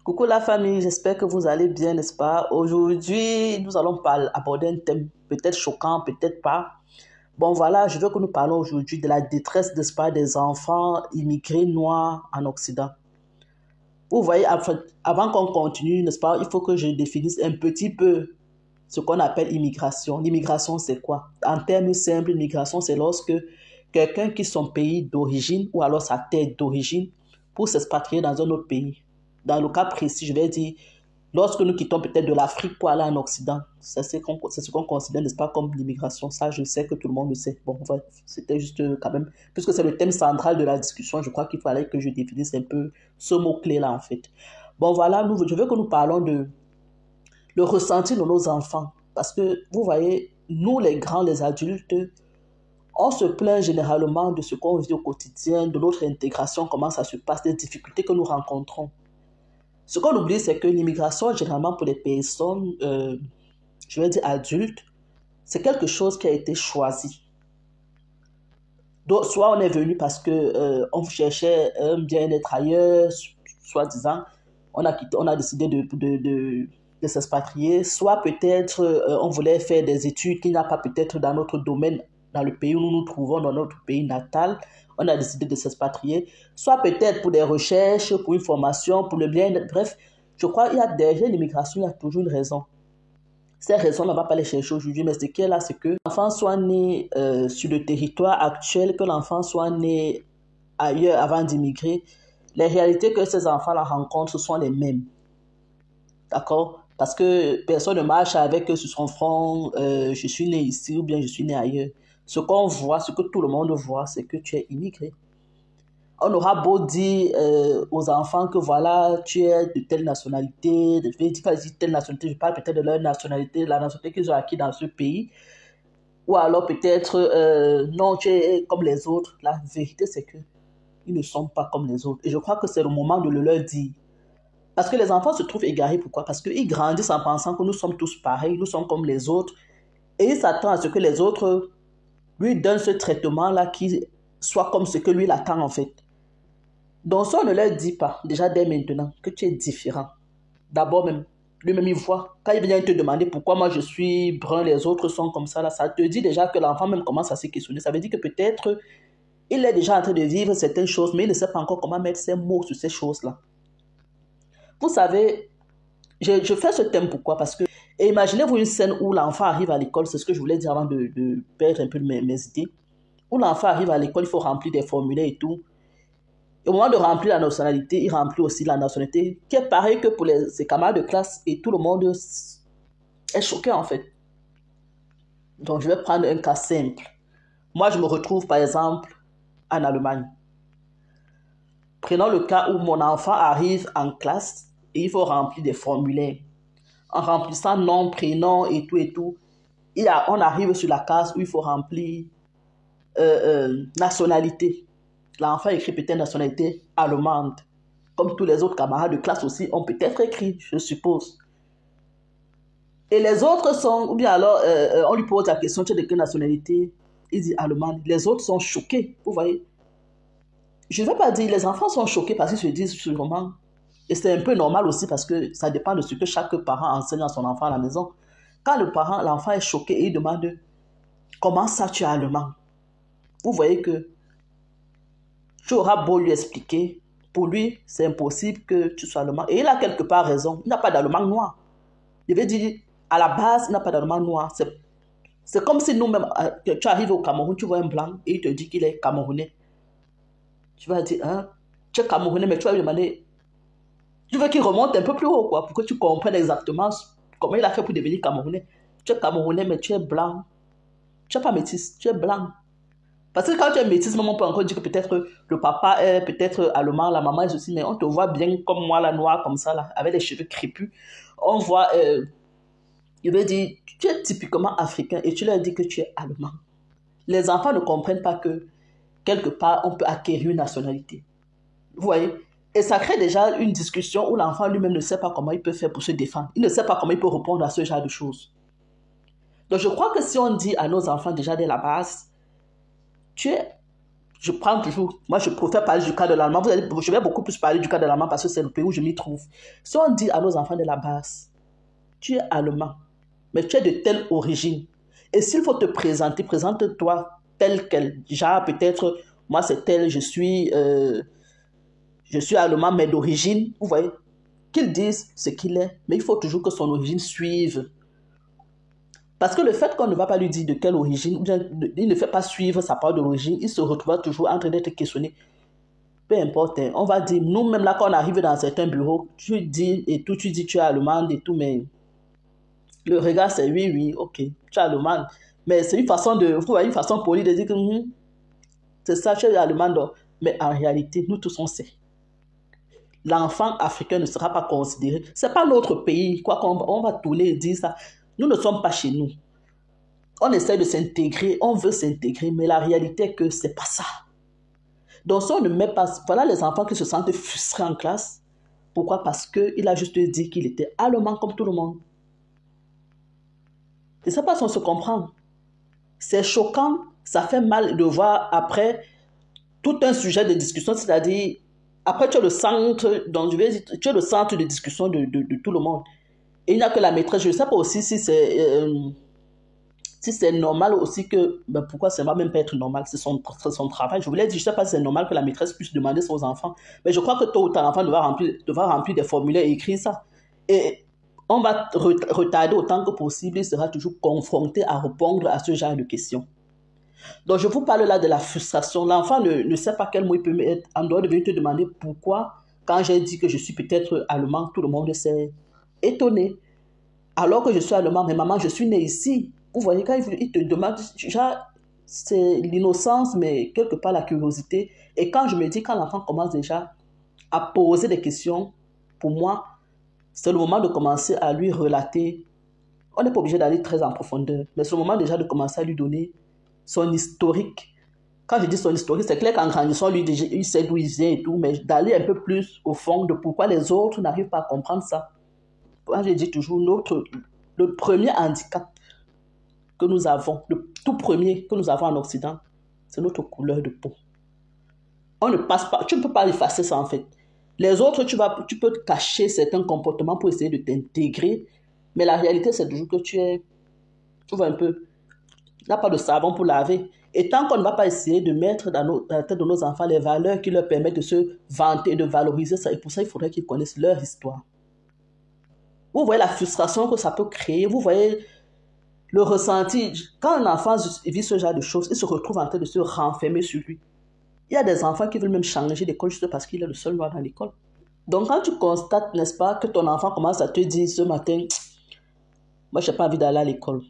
Coucou la famille, j'espère que vous allez bien, n'est-ce pas? Aujourd'hui, nous allons aborder un thème peut-être choquant, peut-être pas. Bon voilà, je veux que nous parlons aujourd'hui de la détresse, n'est-ce pas, des enfants immigrés noirs en Occident. Vous voyez, avant qu'on continue, n'est-ce pas, il faut que je définisse un petit peu ce qu'on appelle immigration. L'immigration, c'est quoi? En termes simples, l'immigration, c'est lorsque quelqu'un quitte son pays d'origine ou alors sa terre d'origine pour s'expatrier dans un autre pays. Dans le cas précis, je vais dire, lorsque nous quittons peut-être de l'Afrique pour aller en Occident, c'est ce qu'on considère, n'est-ce pas, comme l'immigration. Ça, je sais que tout le monde le sait. Bon, ouais, c'était juste quand même, puisque c'est le thème central de la discussion, je crois qu'il fallait que je définisse un peu ce mot-clé-là, en fait. Bon, voilà, je veux que nous parlons de le ressenti de nos enfants. Parce que, vous voyez, nous, les grands, les adultes, on se plaint généralement de ce qu'on vit au quotidien, de notre intégration, comment ça se passe, des difficultés que nous rencontrons. Ce qu'on oublie, c'est que l'immigration, généralement pour les personnes, je vais dire adultes, c'est quelque chose qui a été choisi. Donc, soit on est venu parce que on cherchait un bien-être ailleurs, soi-disant, on a décidé de s'expatrier, soit peut-être on voulait faire des études qu'il n'y a pas peut-être dans notre domaine, dans le pays où nous nous trouvons, dans notre pays natal, on a décidé de s'expatrier, soit peut-être pour des recherches, pour une formation, pour le bien-être, bref, je crois qu'il y a derrière l'immigration, il y a toujours une raison. Ces raisons, on ne va pas les chercher aujourd'hui, mais ce qui est là, c'est que l'enfant soit né sur le territoire actuel, que l'enfant soit né ailleurs avant d'immigrer, les réalités que ces enfants-là rencontrent sont les mêmes. D'accord? Parce que personne ne marche avec sur son front, je suis né ici ou bien je suis né ailleurs. Ce qu'on voit, ce que tout le monde voit, c'est que tu es immigré. On aura beau dire aux enfants que voilà, tu es de telle nationalité, quand je dis telle nationalité, je parle peut-être de leur nationalité, la nationalité qu'ils ont acquis dans ce pays, ou alors peut-être non, tu es comme les autres. La vérité, c'est que ils ne sont pas comme les autres. Et je crois que c'est le moment de le leur dire. Parce que les enfants se trouvent égarés. Pourquoi? Parce qu'ils grandissent en pensant que nous sommes tous pareils, nous sommes comme les autres. Et ils s'attendent à ce que les autres lui donnent ce traitement-là qui soit comme ce que lui il attend en fait. Donc ça, on ne leur dit pas, déjà dès maintenant, que tu es différent. D'abord même, lui-même il voit, quand il vient te demander pourquoi moi je suis brun, les autres sont comme ça, là, ça te dit déjà que l'enfant même commence à se questionner. Ça veut dire que peut-être il est déjà en train de vivre certaines choses, mais il ne sait pas encore comment mettre ses mots sur ces choses-là. Vous savez, je fais ce thème pourquoi? Parce que, et imaginez-vous une scène où l'enfant arrive à l'école, c'est ce que je voulais dire avant de perdre un peu mes idées, où l'enfant arrive à l'école, il faut remplir des formulaires et tout. Et au moment de remplir la nationalité, il remplit aussi la nationalité, qui est pareil que pour ses camarades de classe, et tout le monde est choqué en fait. Donc je vais prendre un cas simple. Moi, je me retrouve par exemple en Allemagne. Prenons le cas où mon enfant arrive en classe et il faut remplir des formulaires. En remplissant nom, prénom et tout, on arrive sur la case où il faut remplir nationalité. L'enfant écrit peut-être nationalité allemande. Comme tous les autres camarades de classe aussi ont peut-être écrit, je suppose. Et les autres sont, ou bien alors on lui pose la question, tu es de quelle nationalité? Il dit allemande. Les autres sont choqués, vous voyez. Je ne vais pas dire, les enfants sont choqués parce qu'ils se disent sûrement, et c'est un peu normal aussi parce que ça dépend de ce que chaque parent enseigne à son enfant à la maison. Quand l'enfant est choqué et il demande, comment ça tu es allemand? Vous voyez que tu auras beau lui expliquer, pour lui, c'est impossible que tu sois allemand. Et il a quelque part raison, il n'a pas d'allemand noir. Je vais dire, à la base, il n'a pas d'allemand noir. C'est comme si nous-mêmes, tu arrives au Cameroun, tu vois un blanc et il te dit qu'il est camerounais. Tu vas dire, hein, tu es camerounais, mais tu vas lui demander, tu veux qu'il remonte un peu plus haut, quoi, pour que tu comprennes exactement comment il a fait pour devenir camerounais. Tu es camerounais, mais tu es blanc. Tu n'es pas métis, tu es blanc. Parce que quand tu es métis, on peut encore dire que peut-être le papa est peut-être allemand, la maman est aussi, mais on te voit bien comme moi, la noire, comme ça, là, avec les cheveux crépus. On voit, il veut dire, tu es typiquement africain et tu leur dis que tu es allemand. Les enfants ne comprennent pas que, quelque part, on peut acquérir une nationalité. Vous voyez? Et ça crée déjà une discussion où l'enfant lui-même ne sait pas comment il peut faire pour se défendre. Il ne sait pas comment il peut répondre à ce genre de choses. Donc je crois que si on dit à nos enfants déjà dès la base, tu je prends toujours, moi je préfère parler du cas de l'allemand. Je vais beaucoup plus parler du cas de l'allemand parce que c'est le pays où je m'y trouve. Si on dit à nos enfants de la base, tu es allemand, mais tu es de telle origine. Et s'il faut te présenter, présente-toi tel quel. Genre, peut-être, moi c'est tel, je suis allemand, mais d'origine, vous voyez, qu'ils disent ce qu'il est, mais il faut toujours que son origine suive. Parce que le fait qu'on ne va pas lui dire de quelle origine, il ne fait pas suivre sa part d'origine, il se retrouve toujours en train d'être questionné. Peu importe, hein, on va dire, nous-mêmes là, quand on arrive dans certains bureaux, tu dis et tout, tu dis tu es allemande et tout, mais le regard c'est oui, oui, ok, tu es allemande. Mais c'est une façon une façon polie de dire que c'est ça, tu es allemande. Mais en réalité, nous tous on sait. L'enfant africain ne sera pas considéré. Ce n'est pas notre pays, quoi qu'on va tourner et dire ça. Nous ne sommes pas chez nous. On essaie de s'intégrer, on veut s'intégrer, mais la réalité est que ce n'est pas ça. Donc si on ne met pas... Voilà les enfants qui se sentent frustrés en classe. Pourquoi? Parce qu'il a juste dit qu'il était allemand comme tout le monde. Je ne sais pas si on se comprend. C'est choquant, ça fait mal de voir après tout un sujet de discussion, c'est-à-dire, après tu es le centre, donc tu es le centre de discussion de tout le monde. Et il n'y a que la maîtresse, je ne sais pas aussi si c'est normal aussi que, ben pourquoi ça ne va même pas être normal, c'est son travail. Je voulais dire, je ne sais pas si c'est normal que la maîtresse puisse demander ça aux enfants, mais je crois que tôt ou tard, l'enfant devra remplir des formulaires et écrire ça. Et on va retarder autant que possible, il sera toujours confronté à répondre à ce genre de questions. Donc, je vous parle là de la frustration. L'enfant ne sait pas quel mot il peut mettre en dehors de venir te demander pourquoi, quand j'ai dit que je suis peut-être allemand, tout le monde s'est étonné. Alors que je suis allemand, mais maman, je suis née ici. Vous voyez, quand il te demande, c'est l'innocence, mais quelque part la curiosité. Et quand je me dis, quand l'enfant commence déjà à poser des questions, pour moi, c'est le moment de commencer à lui relater. On n'est pas obligé d'aller très en profondeur, mais c'est le moment déjà de commencer à lui donner son historique. Quand je dis son historique, c'est clair qu'en grandissant, lui, il sait d'où il vient et tout, mais d'aller un peu plus au fond de pourquoi les autres n'arrivent pas à comprendre ça. Moi, je dis toujours, le premier handicap que nous avons, le tout premier que nous avons en Occident, c'est notre couleur de peau. On ne passe pas, tu ne peux pas effacer ça en fait. Les autres, tu peux cacher certains comportements pour essayer de t'intégrer, mais la réalité, c'est toujours que tu vois un peu, il n'y a pas de savon pour laver. Et tant qu'on ne va pas essayer de mettre dans la tête de nos enfants les valeurs qui leur permettent de se vanter, de valoriser ça, et pour ça, il faudrait qu'ils connaissent leur histoire. Vous voyez la frustration que ça peut créer, vous voyez le ressenti. Quand un enfant vit ce genre de choses, il se retrouve en train de se renfermer sur lui. Il y a des enfants qui veulent même changer d'école juste parce qu'il est le seul noir dans l'école. Donc quand tu constates, n'est-ce pas, que ton enfant commence à te dire ce matin, moi je n'ai pas envie d'aller à l'école.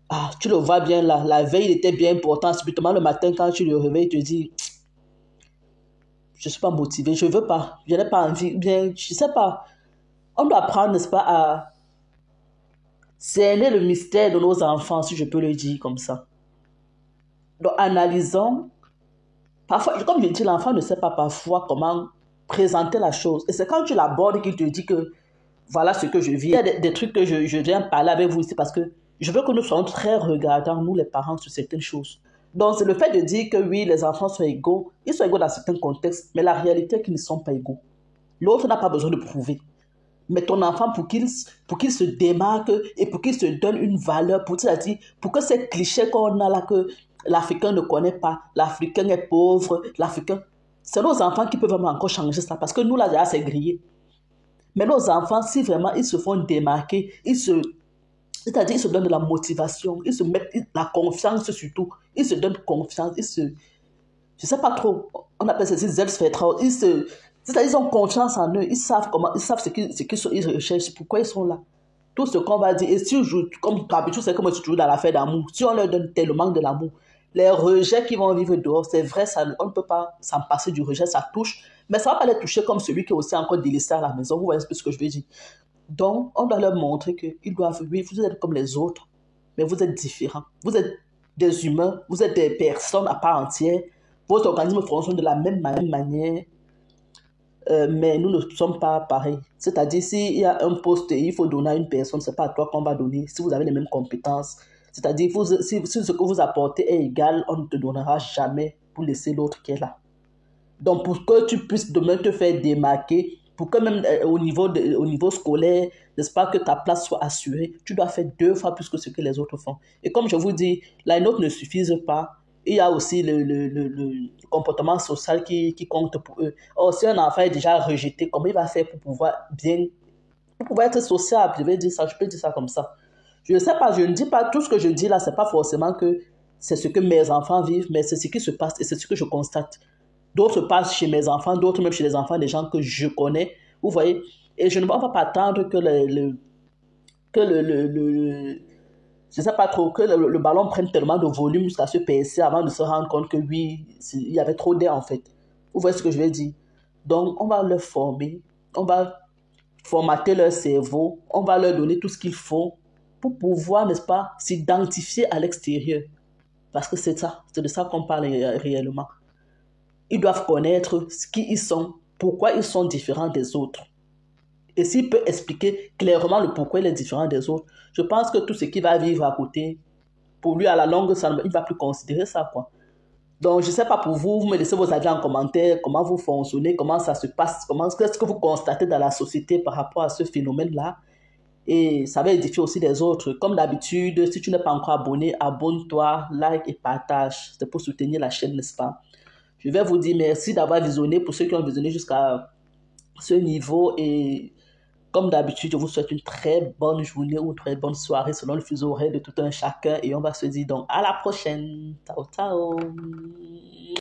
Ah, tu le vois bien là, la veille il était bien important, subitement le matin quand tu le réveilles, il te dit, je ne suis pas motivé, je ne veux pas, je n'ai pas envie, bien, je ne sais pas. On doit apprendre, n'est-ce pas, à cerner le mystère de nos enfants, si je peux le dire comme ça. Donc analysons, parfois, comme je dis, l'enfant ne sait pas parfois comment présenter la chose. Et c'est quand tu l'abordes qu'il te dit que voilà ce que je vis. Il y a des trucs que je viens parler avec vous ici parce que je veux que nous soyons très regardants, nous les parents, sur certaines choses. Donc, c'est le fait de dire que oui, les enfants sont égaux. Ils sont égaux dans certains contextes, mais la réalité est qu'ils ne sont pas égaux. L'autre n'a pas besoin de prouver. Mais ton enfant, pour qu'il se démarque et pour qu'il se donne une valeur, pour que ces clichés qu'on a là, que l'Africain ne connaît pas, l'Africain est pauvre, l'Africain... C'est nos enfants qui peuvent vraiment encore changer ça, parce que nous, là, déjà, c'est grillé. Mais nos enfants, si vraiment ils se font démarquer, c'est-à-dire ils se donnent de la motivation, ils se mettent la confiance surtout, ils se donnent confiance, je ne sais pas trop, on appelle ça Selbstvertrauen, c'est-à-dire ils ont confiance en eux, ils savent ce qu'ils recherchent, pourquoi ils sont là. Tout ce qu'on va dire, et si comme d'habitude, c'est comme toujours dans l'affaire d'amour, si on leur donne tellement de l'amour, les rejets qu'ils vont vivre dehors, c'est vrai, on ne peut pas s'en passer du rejet, ça touche, mais ça ne va pas les toucher comme celui qui est aussi encore délaissé à la maison, vous voyez un peu ce que je veux dire. Donc, on doit leur montrer qu'ils doivent, oui, vous êtes comme les autres, mais vous êtes différents. Vous êtes des humains, vous êtes des personnes à part entière, votre organisme fonctionne de la même manière, mais nous ne sommes pas pareils. C'est-à-dire, s'il y a un poste et il faut donner à une personne, ce n'est pas à toi qu'on va donner, si vous avez les mêmes compétences. C'est-à-dire, si ce que vous apportez est égal, on ne te donnera jamais pour laisser l'autre qui est là. Donc, pour que tu puisses demain te faire démarquer, pour que même au niveau scolaire, n'est-ce pas, que ta place soit assurée, tu dois faire 2 fois plus que ce que les autres font. Et comme je vous dis, la note ne suffise pas. Il y a aussi le comportement social qui compte pour eux. Or, si un enfant est déjà rejeté, comment il va faire pour pouvoir être sociable? Je vais dire ça, je peux dire ça comme ça. Je ne sais pas, je ne dis pas tout ce que je dis là, c'est pas forcément que c'est ce que mes enfants vivent, mais c'est ce qui se passe et c'est ce que je constate. D'autres passent chez mes enfants, d'autres même chez les enfants des gens que je connais, vous voyez. Et je ne vais pas attendre que je sais pas trop, que le ballon prenne tellement de volume jusqu'à se percer avant de se rendre compte que oui, il y avait trop d'air en fait. Vous voyez ce que je veux dire? Donc, on va leur former, on va formater leur cerveau, on va leur donner tout ce qu'il faut pour pouvoir, n'est-ce pas, s'identifier à l'extérieur. Parce que c'est ça, c'est de ça qu'on parle réellement. Ils doivent connaître qui ils sont, pourquoi ils sont différents des autres. Et s'il peut expliquer clairement le pourquoi il est différent des autres, je pense que tout ce qu'il va vivre à côté, pour lui, à la longue, il ne va plus considérer ça, quoi. Donc, je ne sais pas pour vous, vous me laissez vos avis en commentaire, comment vous fonctionnez, comment ça se passe, qu'est-ce que vous constatez dans la société par rapport à ce phénomène-là. Et ça va édifier aussi les autres. Comme d'habitude, si tu n'es pas encore abonné, abonne-toi, like et partage. C'est pour soutenir la chaîne, n'est-ce pas? Je vais vous dire merci d'avoir visionné pour ceux qui ont visionné jusqu'à ce niveau. Et comme d'habitude, je vous souhaite une très bonne journée ou une très bonne soirée selon le fuseau horaire de tout un chacun. Et on va se dire donc à la prochaine. Ciao, ciao.